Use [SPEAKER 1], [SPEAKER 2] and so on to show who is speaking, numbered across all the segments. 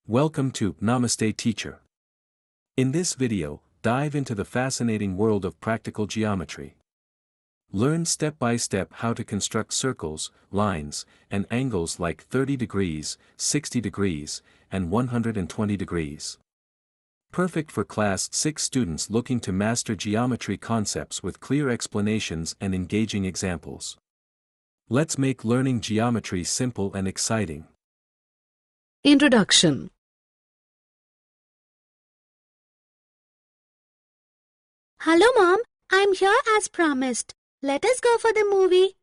[SPEAKER 1] Welcome to Namaste Teacher. In this video, dive into the fascinating world of practical geometry. Learn step by step how to construct circles, lines, and angles like 30 degrees, 60 degrees, and 120 degrees. Perfect for Class 6 students looking to master geometry concepts with clear explanations and engaging examples. Let's make learning geometry simple and exciting.
[SPEAKER 2] Introduction.
[SPEAKER 3] Hello, Mom. I'm here as promised. Let us go for the movie.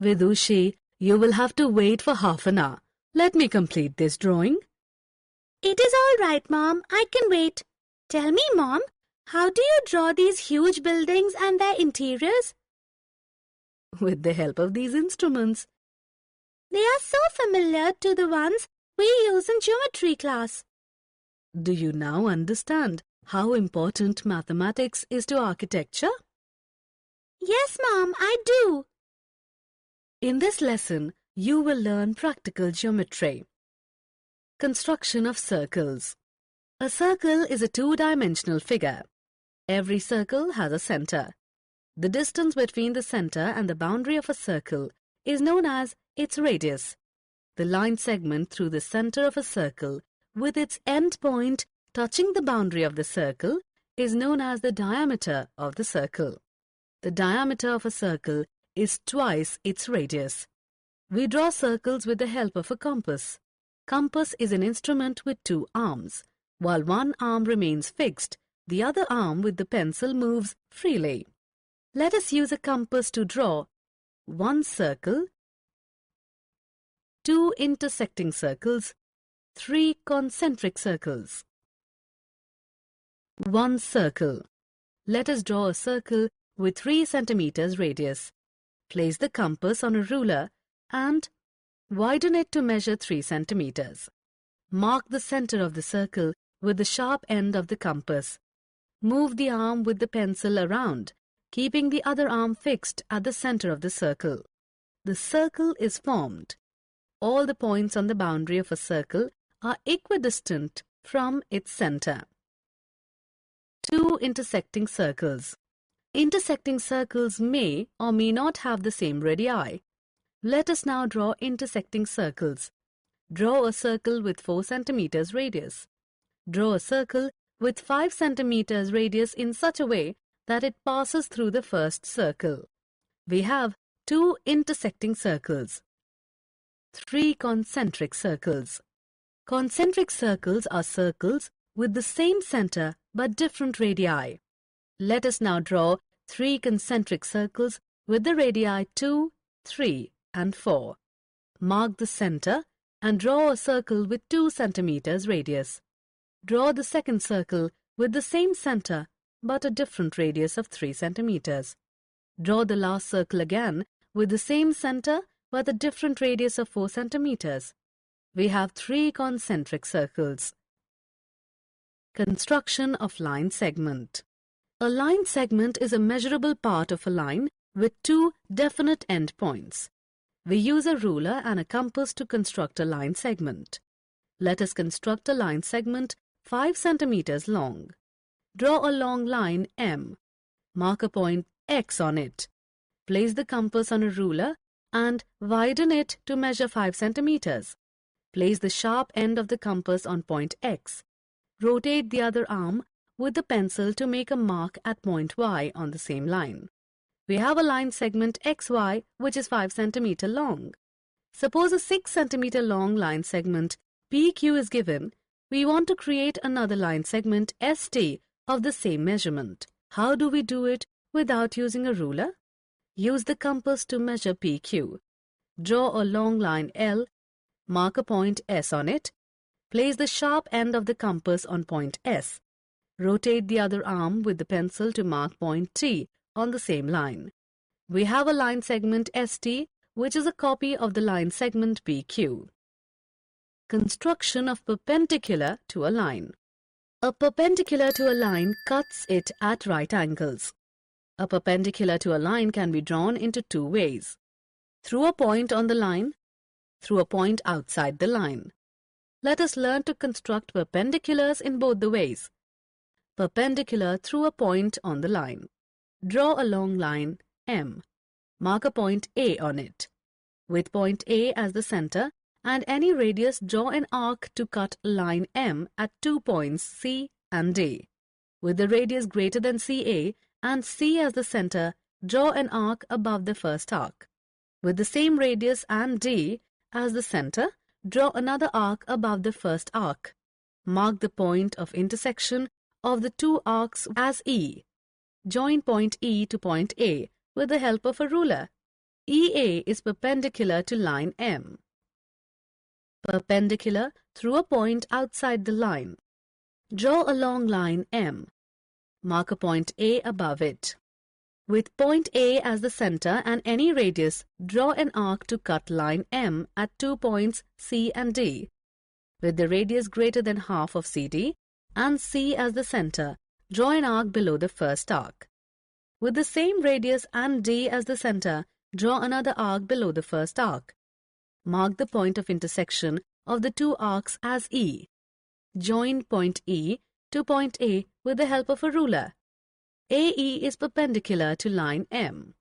[SPEAKER 2] Vidushi, you will have to wait for half an hour. Let me complete this drawing.
[SPEAKER 3] It is all right, Mom. I can wait. Tell me, Mom, how do you draw these huge buildings and their interiors?
[SPEAKER 2] With the help of these instruments.
[SPEAKER 3] They are so familiar to the ones we use in geometry class.
[SPEAKER 2] Do you now understand how important mathematics is to architecture?
[SPEAKER 3] Yes, Mom, I do.
[SPEAKER 2] In this lesson, you will learn practical geometry. Construction of circles. A circle is a two-dimensional figure. Every circle has a center. The distance between the center and the boundary of a circle is known as its radius. The line segment through the center of a circle with its end point touching the boundary of the circle is known as the diameter of the circle. The diameter of a circle is twice its radius. We draw circles with the help of a compass. Compass is an instrument with two arms. While one arm remains fixed, the other arm with the pencil moves freely. Let us use a compass to draw one circle, two intersecting circles, three concentric circles. One circle. Let us draw a circle with 3 centimeters radius. Place the compass on a ruler and widen it to measure 3 centimeters. Mark the center of the circle with the sharp end of the compass. Move the arm with the pencil around, keeping the other arm fixed at the center of the circle. The circle is formed. All the points on the boundary of a circle are equidistant from its center. Two intersecting circles. Intersecting circles may or may not have the same radii. Let us now draw intersecting circles. Draw a circle with 4 centimeters radius. Draw a circle with 5 centimeters radius in such a way that it passes through the first circle. We have 2 intersecting circles. 3 concentric circles. Concentric circles are circles with the same center but different radii. Let us now draw 3 concentric circles with the radii 2, 3 and 4. Mark the center and draw a circle with 2 centimeters radius. Draw the second circle with the same center but a different radius of 3 centimeters. Draw the last circle again with the same center but a different radius of 4 centimeters. We have 3 concentric circles. Construction of line segment. A line segment is a measurable part of a line with 2 definite endpoints. We use a ruler and a compass to construct a line segment. Let us construct a line segment 5 centimeters long. Draw a long line M. Mark a point X on it. Place the compass on a ruler and widen it to measure 5 centimeters. Place the sharp end of the compass on point X. Rotate the other arm with the pencil to make a mark at point Y on the same line. We have a line segment XY which is 5 centimeter long. Suppose a 6 centimeter long line segment PQ is given. We want to create another line segment ST of the same measurement. How do we do it without using a ruler? Use the compass to measure PQ. Draw a long line L. Mark a point S on it. Place the sharp end of the compass on point S. Rotate the other arm with the pencil to mark point T on the same line. We have a line segment ST which is a copy of the line segment PQ. Construction of perpendicular to a line. A perpendicular to a line cuts it at right angles. A perpendicular to a line can be drawn into 2 ways. Through a point on the line, through a point outside the line. Let us learn to construct perpendiculars in both the ways. Perpendicular through a point on the line. Draw a long line M. Mark a point A on it. With point A as the center and any radius, draw an arc to cut line M at 2 points C and D. With the radius greater than CA and C as the center, draw an arc above the first arc. With the same radius and D as the center, draw another arc above the first arc. Mark the point of intersection of the two arcs as E. Join point E to point A with the help of a ruler. EA is perpendicular to line M. Perpendicular through a point outside the line. Draw a long line M. Mark a point A above it. With point A as the center and any radius, draw an arc to cut line M at 2 points C and D. With the radius greater than half of CD and C as the center, draw an arc below the first arc. With the same radius and D as the center, draw another arc below the first arc. Mark the point of intersection of the two arcs as E. Join point E to point A with the help of a ruler. AE is perpendicular to line M.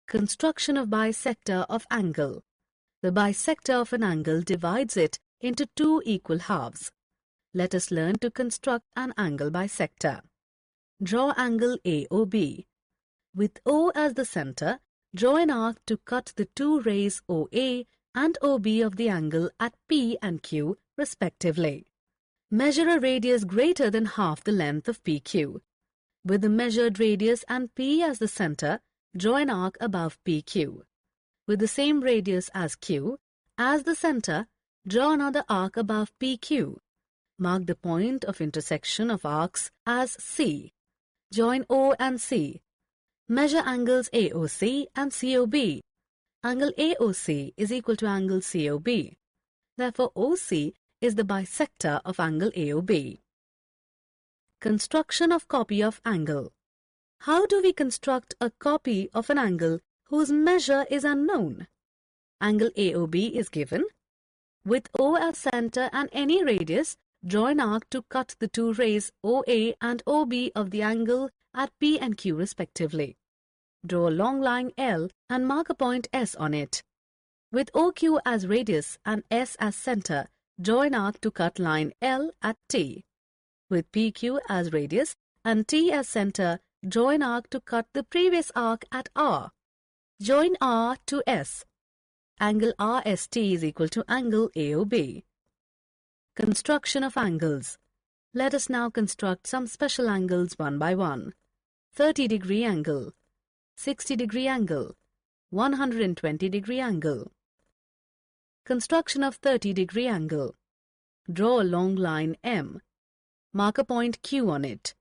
[SPEAKER 2] Construction of bisector of angle. The bisector of an angle divides it into two equal halves. Let us learn to construct an angle bisector. Draw angle AOB. With O as the center, draw an arc to cut the two rays OA and OB of the angle at P and Q respectively. Measure a radius greater than half the length of PQ. With the measured radius and P as the center, draw an arc above PQ. With the same radius as Q as the center, draw another arc above PQ. Mark the point of intersection of arcs as C. Join O and C. Measure angles AOC and COB. Angle AOC is equal to angle COB. Therefore, OC is the bisector of angle AOB. Construction of copy of angle. How do we construct a copy of an angle whose measure is unknown? Angle AOB is given. With O as center and any radius, draw an arc to cut the two rays OA and OB of the angle at P and Q respectively. Draw a long line L and mark a point S on it. With OQ as radius and S as center, draw an arc to cut line L at T. With PQ as radius and T as center, draw an arc to cut the previous arc at R. Join R to S. Angle RST is equal to angle AOB. Construction of angles. Let us now construct some special angles one by one. 30-degree angle, 60-degree angle, 120-degree angle. Construction of 30-degree angle. Draw a long line M. Mark a point Q on it.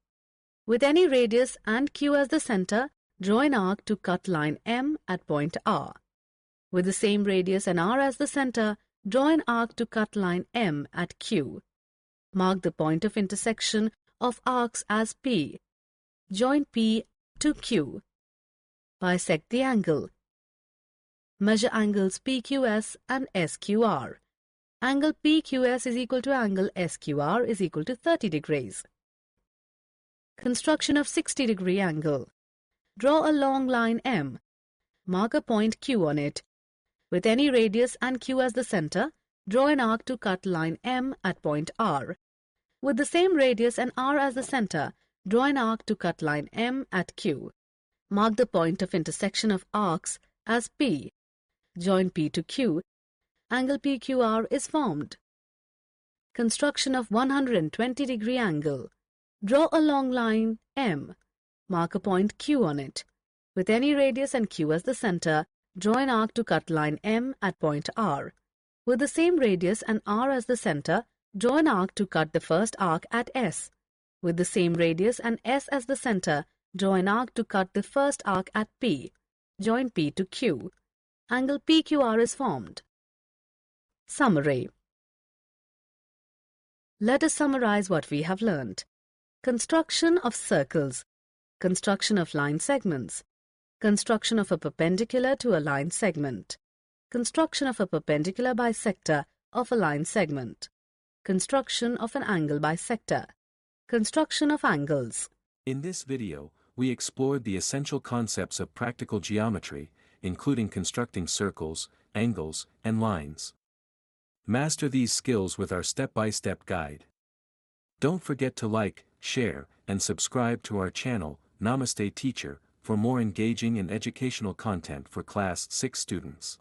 [SPEAKER 2] With any radius and Q as the center, draw an arc to cut line M at point R. With the same radius and R as the center, draw an arc to cut line M at Q. Mark the point of intersection of arcs as P. Join P to Q. Bisect the angle. Measure angles PQS and SQR. Angle PQS is equal to angle SQR is equal to 30 degrees. Construction of 60-degree angle. Draw a long line M. Mark a point Q on it. With any radius and Q as the center, draw an arc to cut line M at point R. With the same radius and R as the center, draw an arc to cut line M at Q. Mark the point of intersection of arcs as P. Join P to Q. Angle PQR is formed. Construction of 120-degree angle. Draw a long line M. Mark a point Q on it. With any radius and Q as the center, draw an arc to cut line M at point R. With the same radius and R as the center, draw an arc to cut the first arc at S. With the same radius and S as the center, draw an arc to cut the first arc at P. Join P to Q. Angle PQR is formed. Summary. Let us summarize what we have learned. Construction of circles. Construction of line segments. Construction of a perpendicular to a line segment. Construction of a perpendicular bisector of a line segment, construction of an angle bisector, construction of angles.
[SPEAKER 1] In this video, we explored the essential concepts of practical geometry, including constructing circles, angles, and lines. Master these skills with our step-by-step guide. Don't forget to like, share, and subscribe to our channel, Namaste Teacher, for more engaging and educational content for Class 6 students.